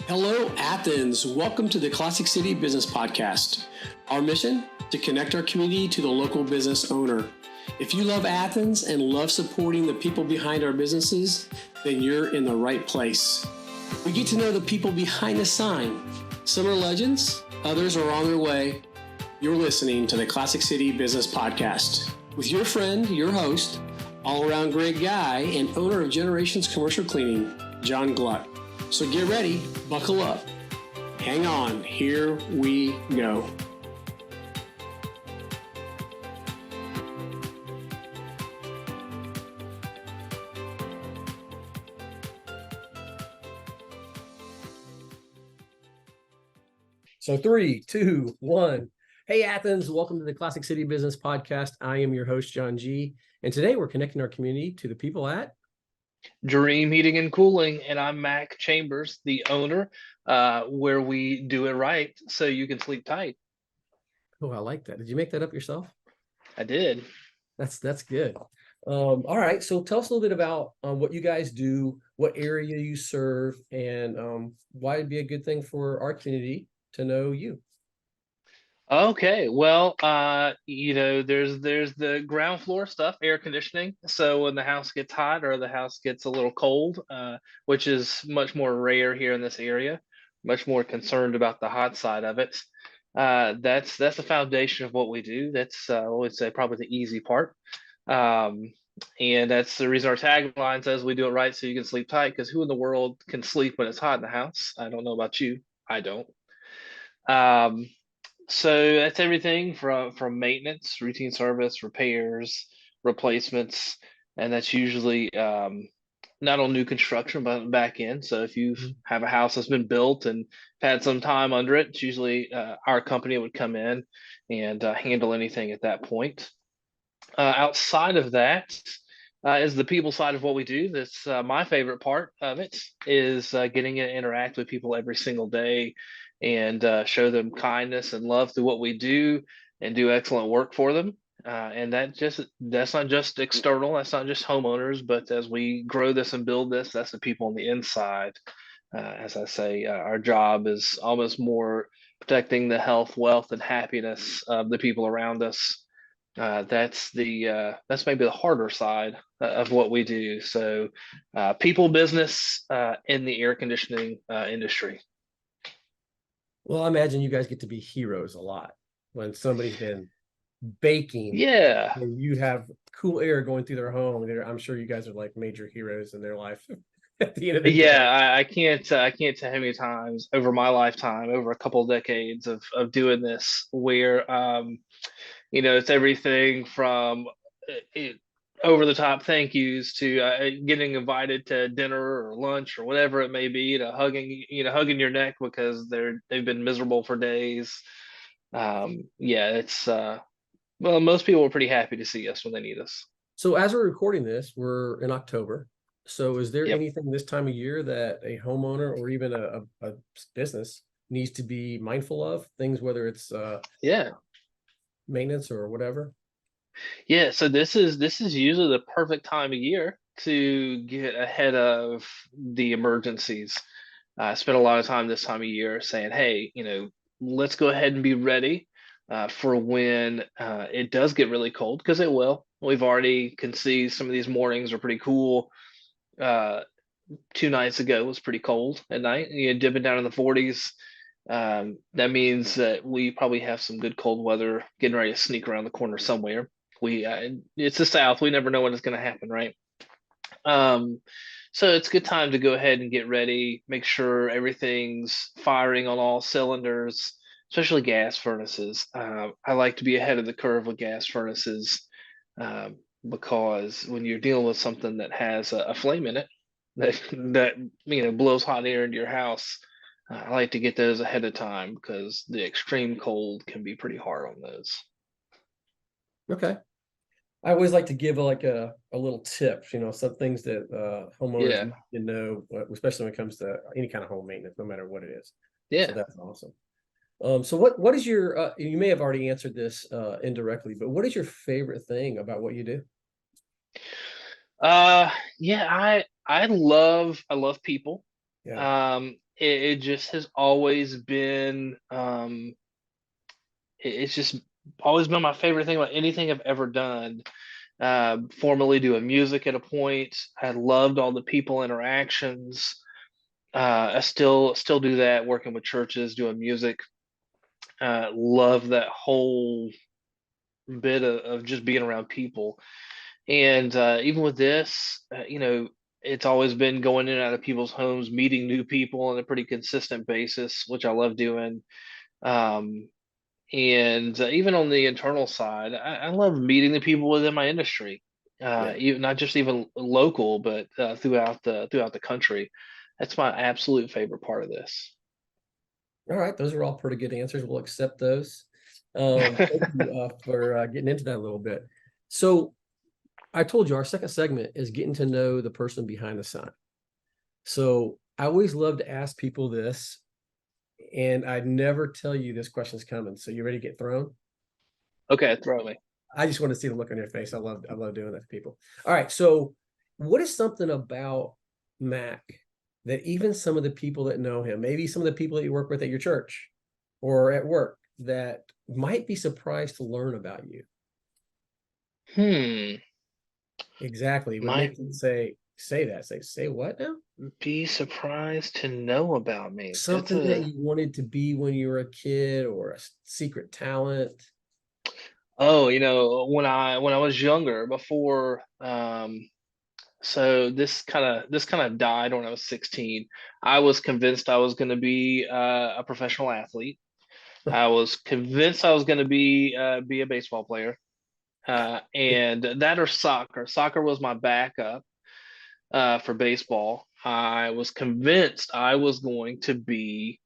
Hello, Athens. Welcome to the Classic City Business Podcast. Our mission? To connect our community to the local business owner. If you love Athens and love supporting the people behind our businesses, then you're in the right place. We get to know the people behind the sign. Some are legends, others are on their way. You're listening to the Classic City Business Podcast with your friend, your host, all-around great guy and owner of Generations Commercial Cleaning, John Gluck. So get ready, buckle up, hang on, here we go. So 3, 2, 1. Hey, Athens, welcome to the Classic City Business Podcast. I am your host, John G. And today we're connecting our community to the people at Dream Heating and Cooling, and I'm Mack Chambers, the owner, where we do it right so you can sleep tight. Oh, I like that. Did you make that up yourself? I did. That's good. All right, so tell us a little bit about what you guys do, what area you serve, and why it'd be a good thing for our community to know you. Okay, well, there's the ground floor stuff, air conditioning. So when the house gets hot or the house gets a little cold, which is much more rare here in this area, much more concerned about the hot side of it. That's the foundation of what we do. That's I would say probably the easy part. And that's the reason our tagline says we do it right so you can sleep tight, because who in the world can sleep when it's hot in the house? I don't know about you. I don't. So that's everything from maintenance, routine service, repairs, replacements, and that's usually not on new construction, but on the back end. So if you have a house that's been built and had some time under it, it's usually our company would come in and handle anything at that point. Outside of that is the people side of what we do. That's my favorite part of it is getting to interact with people every single day and show them kindness and love through what we do and do excellent work for them. And that's not just external, that's not just homeowners, but as we grow this and build this, that's the people on the inside. As I say, our job is almost more protecting the health, wealth, and happiness of the people around us. That's maybe the harder side of what we do. So, people business in the air conditioning industry. Well, I imagine you guys get to be heroes a lot when somebody's been baking. Yeah. And you have cool air going through their home. I'm sure you guys are like major heroes in their life at the end of the day. Yeah, I can't tell how many times over my lifetime, over a couple of decades of doing this, where it's everything from over the top thank yous to getting invited to dinner or lunch or whatever it may be, to hugging your neck because they've been miserable for days. It's well, most people are pretty happy to see us when they need us. So as we're recording this, we're in October. So is there Yep. anything this time of year that a homeowner or even a business needs to be mindful of? Things, whether it's maintenance or whatever? Yeah, so this is usually the perfect time of year to get ahead of the emergencies. I spent a lot of time this time of year saying, hey, let's go ahead and be ready for when it does get really cold, because it will. We've already can see some of these mornings are pretty cool. 2 nights ago was pretty cold at night, dipping down in the 40s. That means that we probably have some good cold weather getting ready to sneak around the corner somewhere. It's the South. We never know when it's going to happen, right? So it's a good time to go ahead and get ready, make sure everything's firing on all cylinders, especially gas furnaces. I like to be ahead of the curve with gas furnaces, because when you're dealing with something that has a flame in it that blows hot air into your house, I like to get those ahead of time because the extreme cold can be pretty hard on those. Okay. I always like to give a little tip, some things that homeowners need to know, especially when it comes to any kind of home maintenance, no matter what it is. Yeah. So that's awesome. So what is your, you may have already answered this indirectly, but what is your favorite thing about what you do? I love people. Yeah. it just has always been it's just always been my favorite thing about anything I've ever done. Formerly doing music at a point, I loved all the people interactions. I still do that, working with churches, doing music. Love that whole bit of just being around people. And even with this, it's always been going in and out of people's homes, meeting new people on a pretty consistent basis, which I love doing. Um, and even on the internal side, I love meeting the people within my industry, Yeah. even not just even local, but throughout the country. That's my absolute favorite part of this. All right, those are all pretty good answers. We'll accept those. Thank you for getting into that a little bit. So I told you our second segment is getting to know the person behind the sign. So I always love to ask people this, and I never tell you this question's coming. So you ready to get thrown? Okay, throw me. I just want to see the look on your face. I love doing that to people. All right, so what is something about Mac that even some of the people that know him, maybe some of the people that you work with at your church or at work, that might be surprised to learn about you? Hmm. Exactly. Would Might make them say what now? be surprised to know about me. That's Something that a you wanted to be when you were a kid, or a secret talent. Oh, when I was younger, before so this kind of died when I was 16. I was convinced I was going to be a professional athlete. I was convinced I was going to be a baseball player. And that or soccer. Soccer was my backup for baseball. I was convinced I was going to be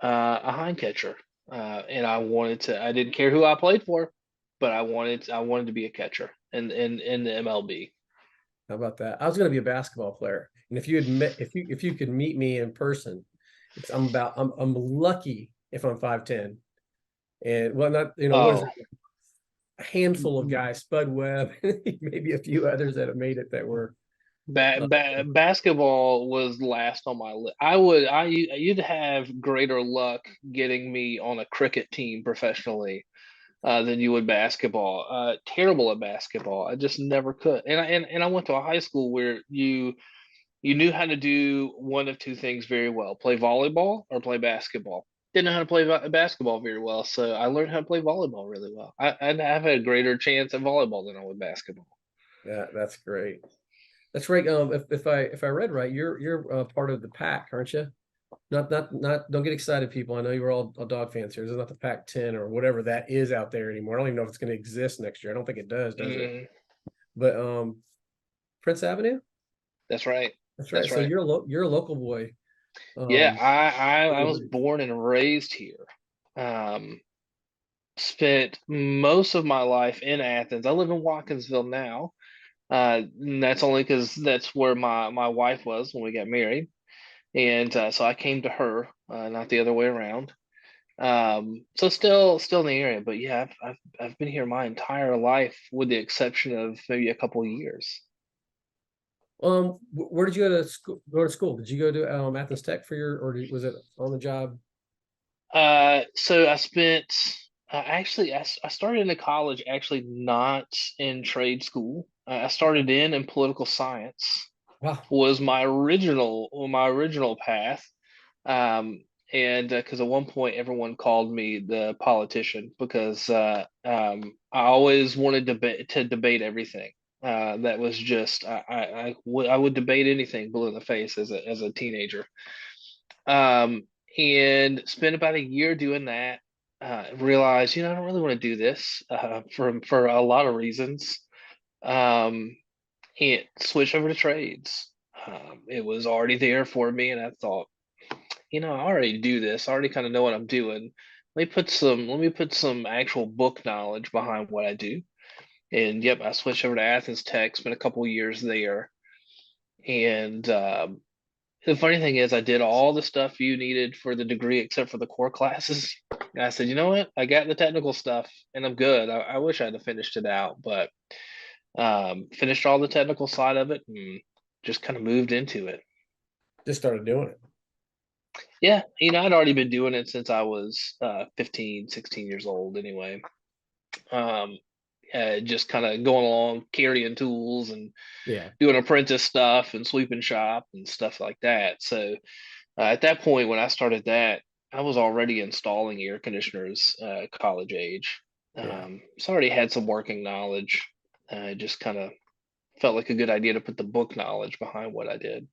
a hind catcher, and I didn't care who I played for, but I wanted to be a catcher in the MLB. How about that? I was going to be a basketball player, and if you admit, if you could meet me in person, I'm lucky if I'm 5'10", and well, not what is Oh, it? A handful of guys, Spud Webb, maybe a few others that have made it that were. basketball was last on my list. You'd have greater luck getting me on a cricket team professionally than you would basketball. Terrible at basketball. I just never could. And I went to a high school where you knew how to do one of two things very well: play volleyball or play basketball. Didn't know how to play basketball very well, so I learned how to play volleyball really well. I'd have a greater chance at volleyball than I would basketball. Yeah, that's great. That's right. If I read right, you're part of the pack, aren't you? Not. Don't get excited, people. I know you're all dog fans here. This is not the Pac-10 or whatever that is out there anymore. I don't even know if it's going to exist next year. I don't think it does it? Mm, But Prince Avenue. that's right. That's right. That's So right. you're a local boy. Yeah, Um, I was born and raised here. Um, Spent most of my life in Athens. I live in Watkinsville now. And that's only because that's where my wife was when we got married, and so I came to her, not the other way around. So still in the area, but yeah, I've been here my entire life, with the exception of maybe a couple of years. where did you go to school? Did you go to Athens Tech for was it on the job? So I spent actually I started into college actually not in trade school. I started in political science Wow. was my original path. Um, and because at one point everyone called me the politician because I always wanted to debate everything. That was just I would debate anything blue in the face as a teenager. Um, and spent about a year doing that. Realized I don't really want to do this for a lot of reasons. Um, and switch over to trades. It was already there for me, and I thought, I already do this. I already kind of know what I'm doing. Let me put some actual book knowledge behind what I do. And yep, I switched over to Athens Tech, spent a couple of years there. And the funny thing is, I did all the stuff you needed for the degree except for the core classes. And I said, you know what? I got the technical stuff and I'm good. I wish I'd have finished it out, but finished all the technical side of it and just kind of moved into it. Just started doing it. Yeah, I'd already been doing it since I was 15, 16 years old anyway. Um, just kind of going along, carrying tools and Yeah. doing apprentice stuff and sweeping shop and stuff like that. So at that point, when I started that, I was already installing air conditioners college age. Yeah. So I already had some working knowledge. Just kind of felt like a good idea to put the book knowledge behind what I did.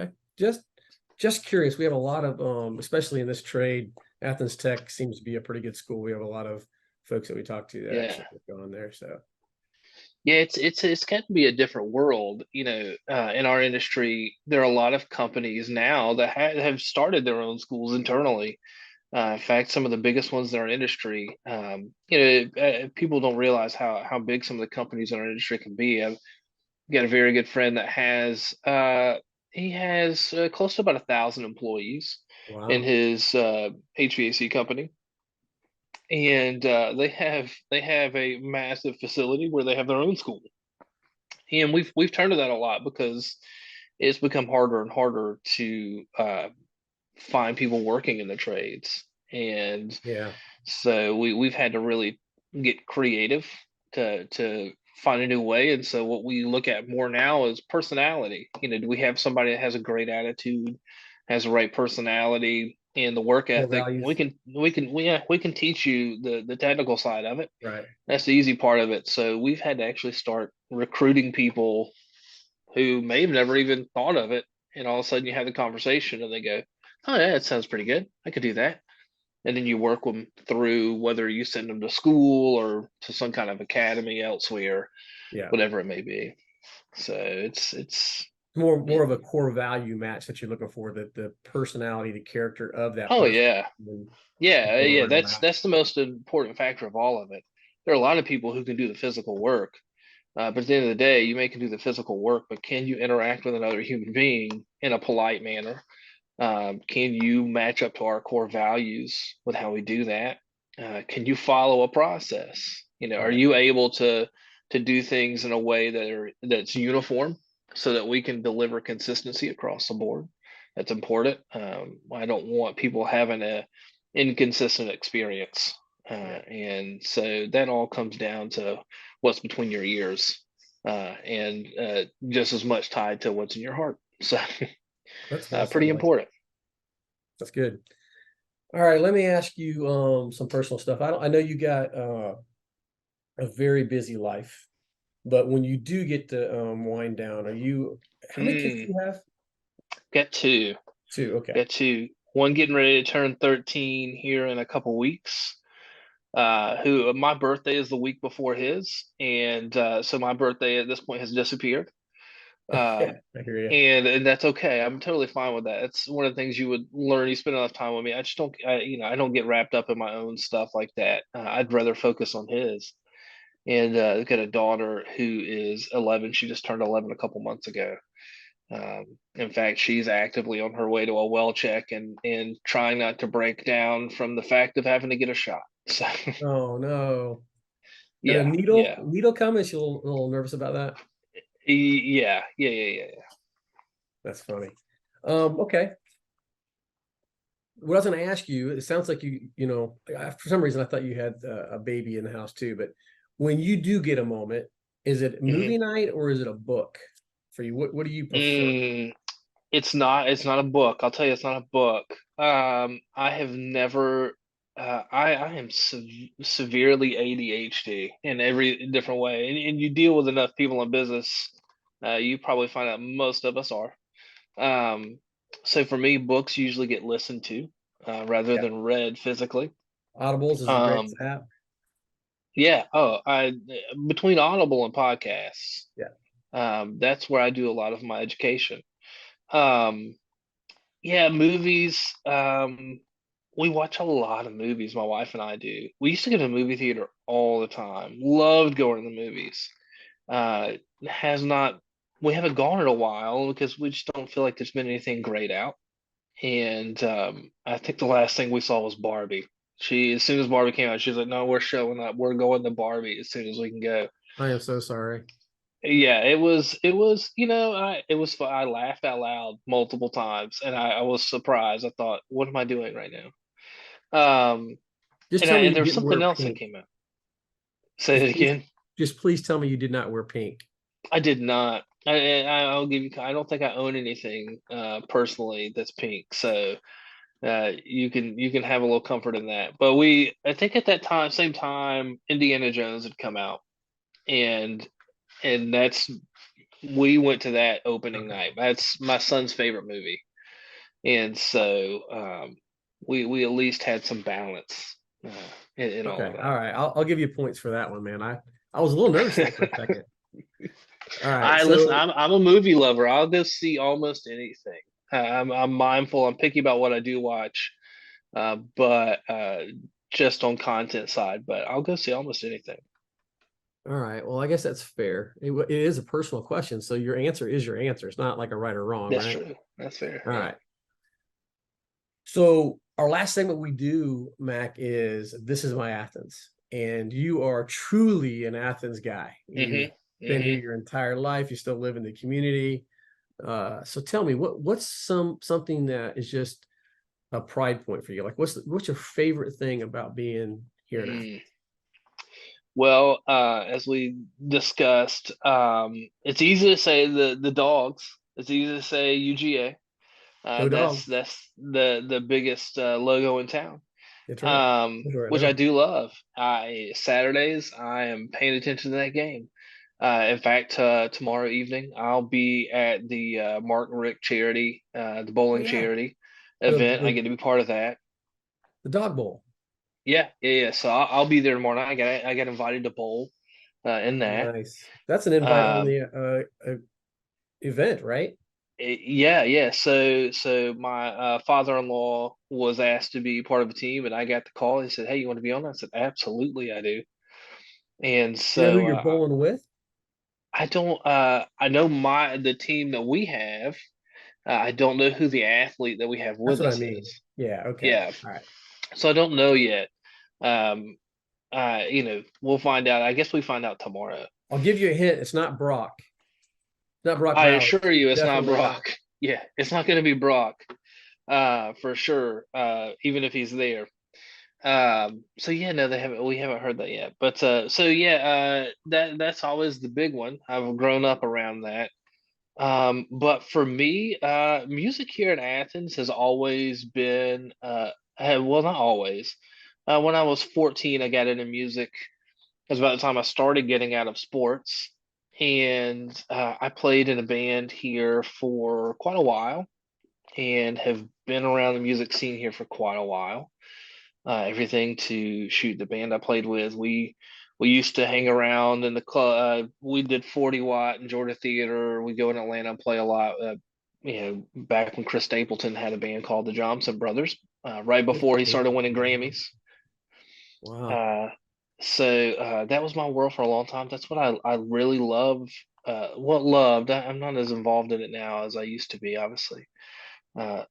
Okay. Just curious. We have a lot of especially in this trade, Athens Tech seems to be a pretty good school. We have a lot of folks that we talk to that Yeah. actually have gone there. So Yeah, it's got to be a different world. In our industry, there are a lot of companies now that have started their own schools internally. In fact, some of the biggest ones in our industry, people don't realize how big some of the companies in our industry can be. I've got a very good friend that he has close to about 1,000 employees in wow. his HVAC company, and they have a massive facility where they have their own school, and we've turned to that a lot because it's become harder and harder to find people working in the trades, and Yeah. so we've had to really get creative to find a new way. And so what we look at more now is personality. Do we have somebody that has a great attitude, has the right personality and the work Core ethic? We values. can we can teach you the technical side of it. Right. That's the easy part of it. So we've had to actually start recruiting people who may have never even thought of it. And all of a sudden you have the conversation and they go, oh yeah, it sounds pretty good. I could do that. And then you work them through whether you send them to school or to some kind of academy elsewhere, Yeah. whatever it may be. So it's More of a core value match that you're looking for, the personality, the character of that oh person. yeah. And Yeah, people yeah, are a that's match. the most important factor of all of it. There are a lot of people who can do the physical work, but at the end of the day, you may can do the physical work, but can you interact with another human being in a polite manner? Can you match up to our core values with how we do that? Can you follow a process? Are Right. you able to do things in a way that's uniform so that we can deliver consistency across the board? That's important. I don't want people having a inconsistent experience, Yeah. and so that all comes down to what's between your ears, and just as much tied to what's in your heart. So. That's awesome. Pretty important. That's good. All right, let me ask you some personal stuff. I know you got a very busy life, but when you do get to wind down, are you how many kids do Mm, you have? got two. Two. Okay. Got two. One getting ready to turn 13 here in a couple weeks. Who my birthday is the week before his, and so my birthday at this point has disappeared. Yeah, Um, I hear you. and that's okay. I'm totally fine with that. It's one of the things you would learn. You spend enough time with me. I just don't. I don't get wrapped up in my own stuff like that. I'd rather focus on his. And I've got a daughter who is 11. She just turned 11 a couple months ago. In fact, she's actively on her way to a well check and trying not to break down from the fact of having to get a shot. So Oh no. And a yeah, needle, yeah, needle coming, she's a little nervous about that. yeah. That's funny. Okay. What I was going to ask you, it sounds like for some reason I thought you had a baby in the house too, but when you do get a moment, is it hmm movie night or is it a book for you? What do you prefer? Mm, it's not a book. I'll tell you, it's not a book. I have never. I am severely ADHD in every different way, and you deal with enough people in business, you probably find out most of us are. Um, so for me, books usually get listened to rather Yeah. than read physically. Audibles is the greatest Um, app. yeah. Oh, I between Audible and podcasts, Yeah. that's where I do a lot of my education. Um, yeah, movies. We watch a lot of movies. My wife and I do. We used to go to the movie theater all the time. Loved going to the movies. Uh, has not. We haven't gone in a while because we just don't feel like there's been anything great out. And I think the last thing we saw was Barbie. As soon as Barbie came out, she was like, "No, we're showing up. We're going to Barbie as soon as we can go." I am so sorry. Yeah, it was, it was fun. I laughed out loud multiple times, and I was surprised. I thought, what am I doing right now? Um, Just and tell me and you there was didn't wear something else that pink. came out. Say Just it please, again. just please tell me you did not wear pink. I did not. I'll give you. I don't think I own anything personally that's pink. So you can have a little comfort in that. But I think at that time, same time, Indiana Jones had come out, and that's we went to that opening Okay. night. That's my son's favorite movie, and so we at least had some balance in all Okay. of All right. I'll give you points for that one, man. I was a little nervous there for a that. second. All right. I listen. So I'm a movie lover. I'll go see almost anything. I'm mindful. I'm picky about what I do watch, but just on content side. But I'll go see almost anything. all right. Well, I guess that's fair. It is a personal question, so your answer is your answer. It's not like a right or wrong, That's right? true. That's fair. All Yeah. right. So our last segment we do, Mac, is This is My Athens. And you are truly an Athens guy. You've hmm been here hmm your entire life. You still live in the community. So tell me, what's something that is just a pride point for you? Like, what's your favorite thing about being here in Athens? Mm. Well, as we discussed, it's easy to say the dogs. It's easy to say UGA. Go That's dogs. that's the biggest logo in town. That's right. That's right Which I now. do love. Saturdays I am paying attention to that game. In fact, tomorrow evening I'll be at the Mark and Rick charity, the Oh bowling yeah, charity the event. I the get to be part of that. the dog bowl. Yeah, yeah, yeah. So I'll be there tomorrow night. I got invited to bowl in that. Nice. That's an invite Um, only event, right? yeah, yeah. So my father-in-law was asked to be part of a team, and I got the call. He said, "Hey, you want to be on?" I said, "Absolutely, I do." And You know who so you're bowling with? I don't. I know the team that we have. I don't know who the athlete that we have That's with what I us mean. is. Yeah. Okay. Yeah, All right. so I don't know yet. Um, we'll find out. I guess we find out tomorrow. I'll give you a hint. It's not Brock. It's not Brock I Bowers. assure It's you, it's not definitely not. Brock. Yeah, it's not going to be Brock. For sure. Even if he's there. So yeah, no, we haven't heard that yet. But so yeah, that's always the big one. I've grown up around that. But for me, music here in Athens has always been, well, not always. When I was 14, I got into music. It was about the time I started getting out of sports. And I played in a band here for quite a while and have been around the music scene here for quite a while. Everything to shoot the band I played with. We used to hang around in the club. We did 40 Watt in Georgia Theater. We go in Atlanta and play a lot. Back when Chris Stapleton had a band called the Johnson Brothers, right before he started winning Grammys. Wow. Uh, so that was my world for a long time. That's what I really love. What loved. I'm not as involved in it now as I used to be, obviously. Uh,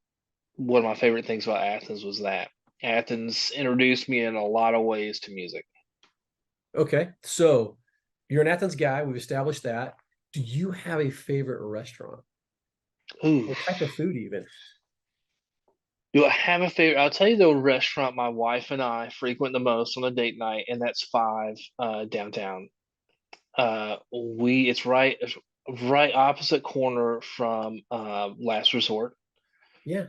one of my favorite things about Athens was that Athens introduced me in a lot of ways to music. Okay. So you're an Athens guy. We've established that. Do you have a favorite restaurant Ooh, or type of food even? do I have a favorite? I'll tell you the restaurant my wife and I frequent the most on a date night, and that's Five downtown. It's right opposite corner from Last Resort. Yeah,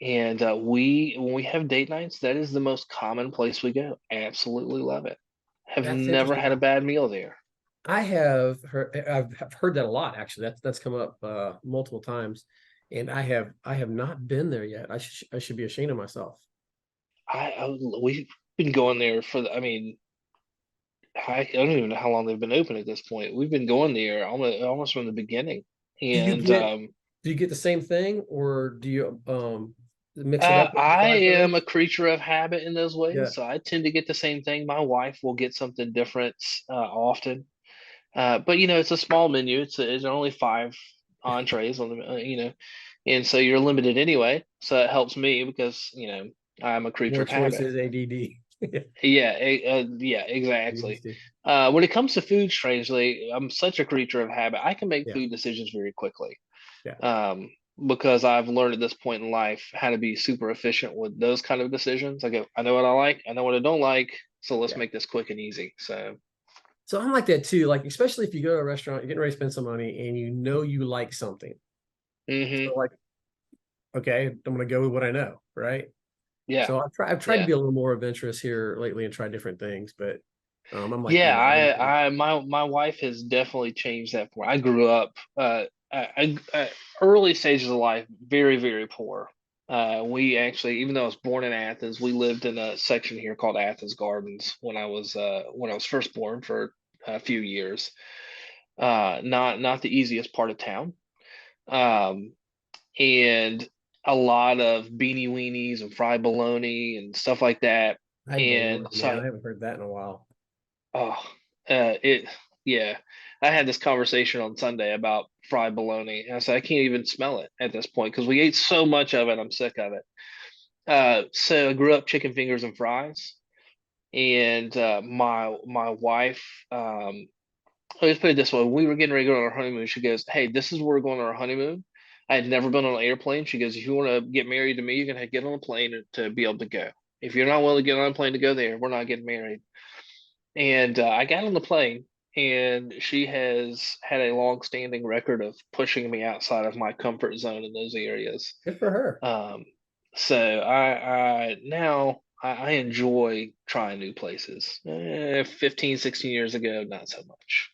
And we when we have date nights, that is the most common place we go. Absolutely love it. Have that's never interesting. had a bad meal there. I've heard that a lot actually. That's come up multiple times, and I have not been there yet. I should be ashamed of myself. We've been going there I mean, I don't even know how long they've been open at this point. We've been going there almost from the beginning. Do you And get do you get the same thing, or do you mix it up I besides am a those? creature of habit in those Yeah. ways, so I tend to get the same thing. My wife will get something different often. But it's a small menu. It's only five entrees on the. And so you're limited anyway. So it helps me because I'm a creature More of habit. choices, ADD. Yeah, yeah, exactly. When it comes to food, strangely, I'm such a creature of habit. I can make Yeah, food decisions very quickly. yeah, Um, because I've learned at this point in life how to be super efficient with those kind of decisions. I go, I know what I like, I know what I don't like, so let's yeah. make this quick and easy. So, So I'm like that too. Like, especially if you go to a restaurant, you're getting ready to spend some money and you know you like something. hmm So like, okay, I'm gonna go with what I know, right? yeah, So I've tried to yeah. be a little more adventurous here lately and try different things, but I'm like Yeah, you. my wife has definitely changed that for me. I grew up early stages of life very, very poor. We actually, even though I was born in Athens, we lived in a section here called Athens Gardens when I was first born for a few years. Not the easiest part of town. Um, and a lot of beanie weenies and fried bologna and stuff like that. Hi, And Bologna, man. so I haven't heard that in a while. Oh, it, yeah. I had this conversation on Sunday about fried bologna. And I said, I can't even smell it at this point because we ate so much of it. I'm sick of it. So I grew up chicken fingers and fries. And my wife, let's put it this way: when we were getting ready to go on our honeymoon, she goes, "Hey, this is where we're going on our honeymoon." I had never been on an airplane. She goes, "If you want to get married to me, you're gonna get on a plane to be able to go. If you're not willing to get on a plane to go there, we're not getting married." And I got on the plane, and she has had a long-standing record of pushing me outside of my comfort zone in those areas. Good for her. Um, so I now I enjoy trying new places. 15, 16 years ago, not so much.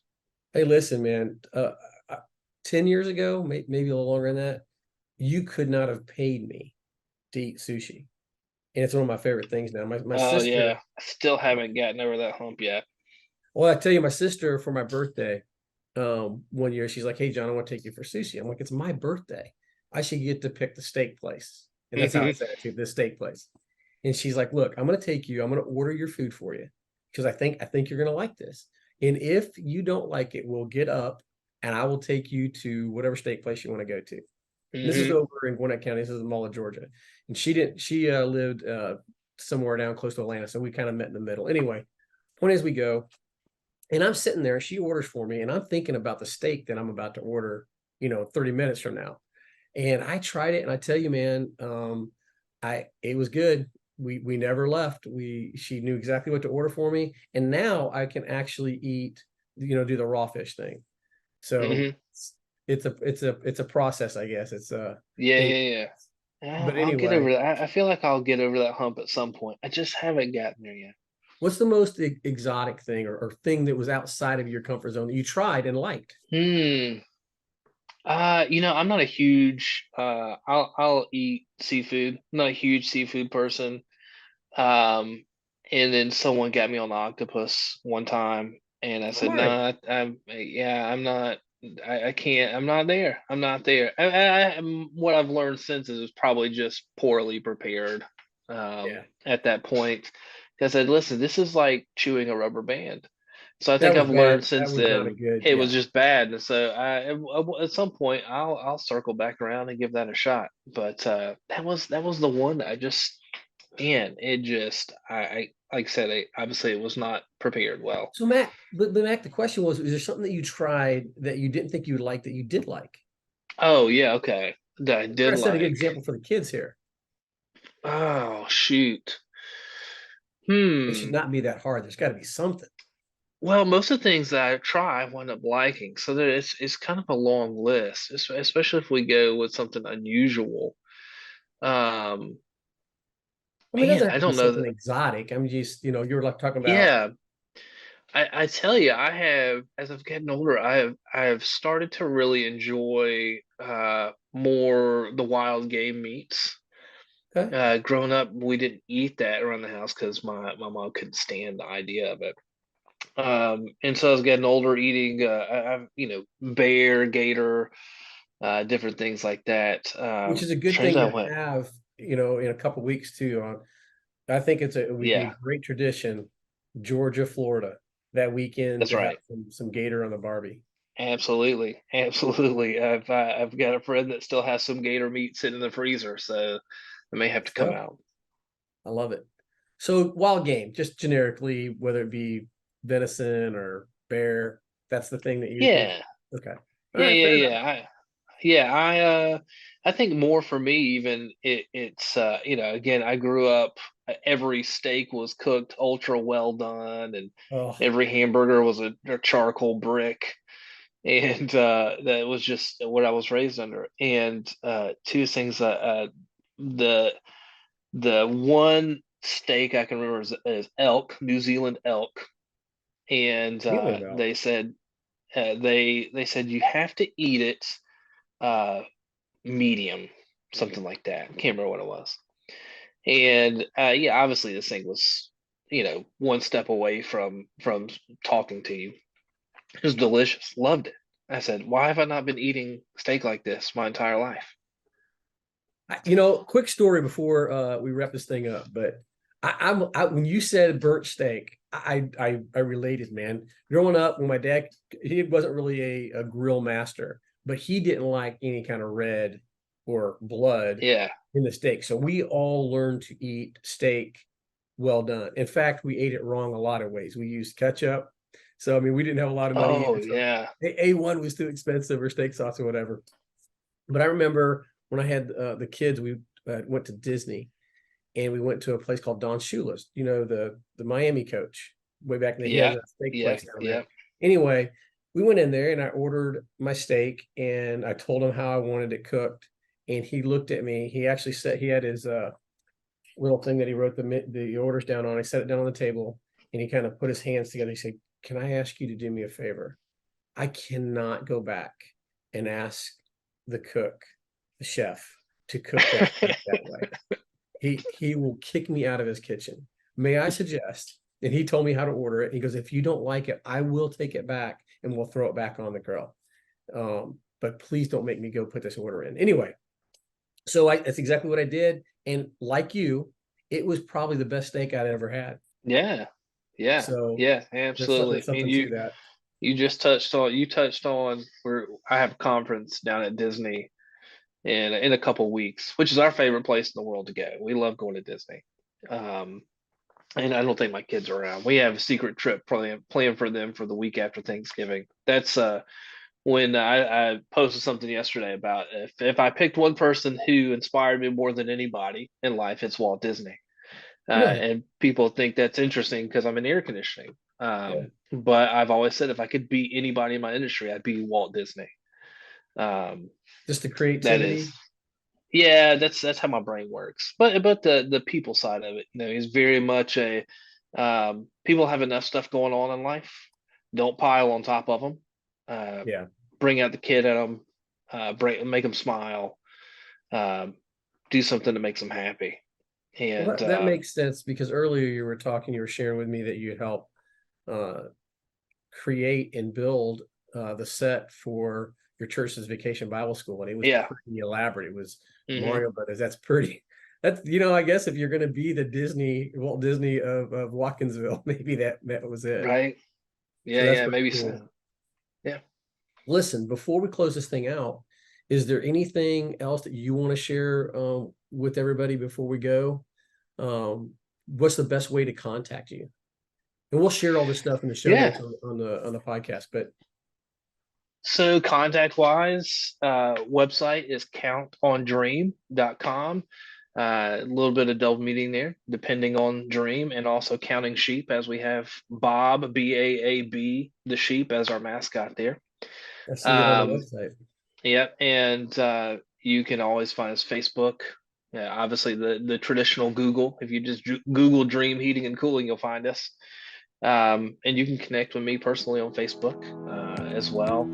Hey, listen, man. 10 years ago, maybe a little longer than that, you could not have paid me to eat sushi, and it's one of my favorite things now. My Oh yeah, sister. I still haven't gotten over that hump yet. Well, I tell you, my sister for my birthday, one year she's like, "Hey, John, I want to take you for sushi." I'm like, "It's my birthday. I should get to pick the steak place." And that's how I hmm said it to the steak place. And she's like, "Look, I'm going to take you. I'm going to order your food for you because I think you're going to like this. And if you don't like it, we'll get up and I will take you to whatever steak place you want to go to." And this is hmm over in Gwinnett County. This is the Mall of Georgia. And she didn't. She lived somewhere down close to Atlanta, so we kind of met in the middle. Anyway, point is, we go. And I'm sitting there, she orders for me, and I'm thinking about the steak that I'm about to order, 30 minutes from now. And I tried it, and I tell you, man, it was good. We never left. She knew exactly what to order for me, and now I can actually eat, do the raw fish thing. So hmm it's a process, I guess. Yeah, It, yeah, yeah. but I'll get over anyway, that. I feel like I'll get over that hump at some point. I just haven't gotten there yet. what's the most exotic thing or thing that was outside of your comfort zone that you tried and liked? Hmm. I'm not a huge I'll eat seafood. I'm not a huge seafood person. Um, and then someone got me on the octopus one time, and I All said, "No, right. I'm not. I can't. I'm not there. I'm not there." What I've learned since is it's probably just poorly prepared. Yeah. At that point, because I said, "Listen, this is like chewing a rubber band." So I That think was I've learned bad. That since was not a then good, it was yeah. just bad, and so at some point I'll circle back around and give that a shot. But that was the one that I just man, it just I like I said, obviously it was not prepared well. So Matt, but Matt, the question was, is there something that you tried that you didn't think you would like that you did like? Oh yeah, okay. That I Try did to set a good like. example for the kids here. Oh shoot. It should Hmm. not be that hard. There's got to be something. Well, most of the things that I try, I wind up liking. So it's kind of a long list, especially if we go with something unusual. Um, I mean, it man, doesn't have I to be don't know. something exotic. I'm just, you were like talking about, Yeah, I tell you, I have as I've gotten older, I have started to really enjoy more the wild game meats. okay, Growing up, we didn't eat that around the house because my mom couldn't stand the idea of it. And so I was getting older, eating bear, gator, different things like that. which is a good Strangely, thing I to went, have, in a couple weeks too. I think it would be a yeah, great tradition, Georgia, Florida, that weekend that's to have right. some gator on the Barbie. Absolutely, absolutely. I've got a friend that still has some gator meat sitting in the freezer, so I may have Good to come stuff. out. I love it. So wild game, just generically, whether it be venison or bear, that's the thing that you think. Yeah, Okay. All yeah, right, yeah, fair enough. yeah. I think more for me even it's again, I grew up, every steak was cooked ultra well done, and Oh, every hamburger was a charcoal brick, and that was just what I was raised under. And two things, the the one steak I can remember is elk, New Zealand elk, and feeling well. they said you have to eat it uh medium, something like that. Can't remember what it was. And yeah, obviously this thing was, one step away from talking to you. It was delicious. Loved it. I said, why have I not been eating steak like this my entire life? Quick story before we wrap this thing up, but when you said burnt steak, I related, man. Growing up, when my dad, he wasn't really a grill master, but he didn't like any kind of red or blood Yeah. in the steak. So we all learned to eat steak well done. In fact, we ate it wrong a lot of ways. We used ketchup. So I mean, we didn't have a lot of money Oh either. So yeah. A1 was too expensive, or steak sauce or whatever. But I remember when I had the kids, we went to Disney, and we went to a place called Don Shula's, the Miami coach way back in the, he has Yeah. a steak Yeah. place down Yeah. there. Anyway, we went in there and I ordered my steak and I told him how I wanted it cooked. And he looked at me. He actually said he had his little thing that he wrote the orders down on. He set it down on the table and he kind of put his hands together. He said, "Can I ask you to do me a favor? I cannot go back and ask the cook, the chef, to cook that way. He will kick me out of his kitchen. May I suggest?" And he told me how to order it. He goes, "If you don't like it, I will take it back and we'll throw it back on the grill. But please don't make me go put this order in." Anyway, so that's exactly what I did. And like you, it was probably the best steak I'd ever had. Yeah. Yeah. So Yeah. there's Absolutely. I mean, something to that. you touched on where I have a conference down at Disney in a couple weeks, which is our favorite place in the world to go. We love going to Disney. Um, and I don't think my kids are around. We have a secret trip planned for them for the week after Thanksgiving. That's when I posted something yesterday about if I picked one person who inspired me more than anybody in life, it's Walt Disney. Really? And people think that's interesting because I'm in air conditioning. Yeah. But I've always said if I could beat anybody in my industry, I'd be Walt Disney. Um, Just the that is, creativity. yeah, that's how my brain works. But the people side of it, he's very much a people have enough stuff going on in life. Don't pile on top of them. Uh, Yeah. Bring out the kid in them. Make them smile. Um, do something that makes them happy. Well, And that makes sense because earlier you were sharing with me that you helped uh, create and build the set for your church's vacation Bible school, and it was yeah. pretty elaborate. It was Hmm. Mario Brothers. That's pretty. That's I guess if you're going to be the Walt Disney of Watkinsville, maybe that was it. Right. So Yeah, that's yeah, pretty maybe cool. so. Yeah. Listen, before we close this thing out, is there anything else that you want to share with everybody before we go? What's the best way to contact you? And we'll share all this stuff in the show Yeah. notes on the podcast. But So contact wise, website is countondream.com. A little bit of double meaning there, depending on dream, and also counting sheep, as we have Bob, Baab, the sheep, as our mascot there. I see it on the Um, website. yeah, and you can always find us Facebook. Yeah, obviously the traditional Google. If you just Google Dream Heating and Cooling, you'll find us. And you can connect with me personally on Facebook as well.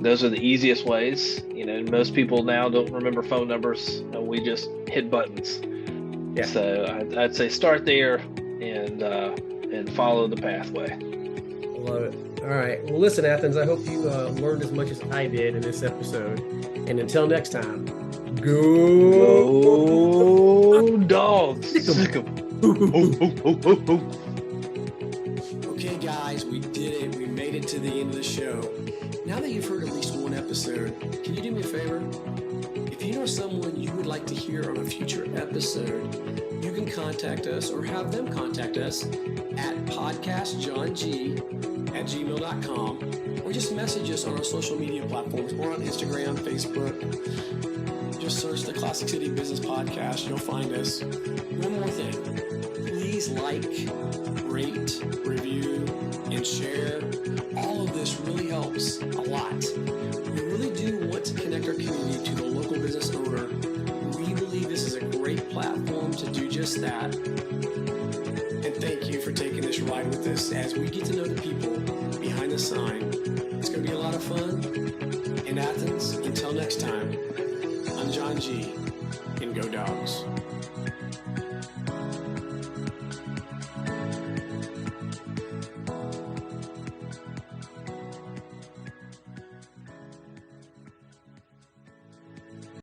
Those are the easiest ways. Most people now don't remember phone numbers. We just hit buttons. Yeah. So I'd say start there and follow the pathway. I love it. All right. Well, listen, Athens, I hope you learned as much as I did in this episode. And until next time, Go dogs. Okay, guys, we did it. We made it to the end of the show. Now that you've heard at least one episode, can you do me a favor? If you know someone you would like to hear on a future episode, you can contact us or have them contact us at podcastjohng@gmail.com, or just message us on our social media platforms. We're on Instagram, Facebook. Just search the Classic City Business Podcast. You'll find us. One more thing. Please like, rate, review, and share. All of this really helps a lot. We really do want to connect our community to the local business owner. We believe this is a great platform to do just that. And thank you for taking this ride with us as we get to know the people behind the sign. It's going to be a lot of fun. In Athens, until next time, I'm John G. and Go Dogs.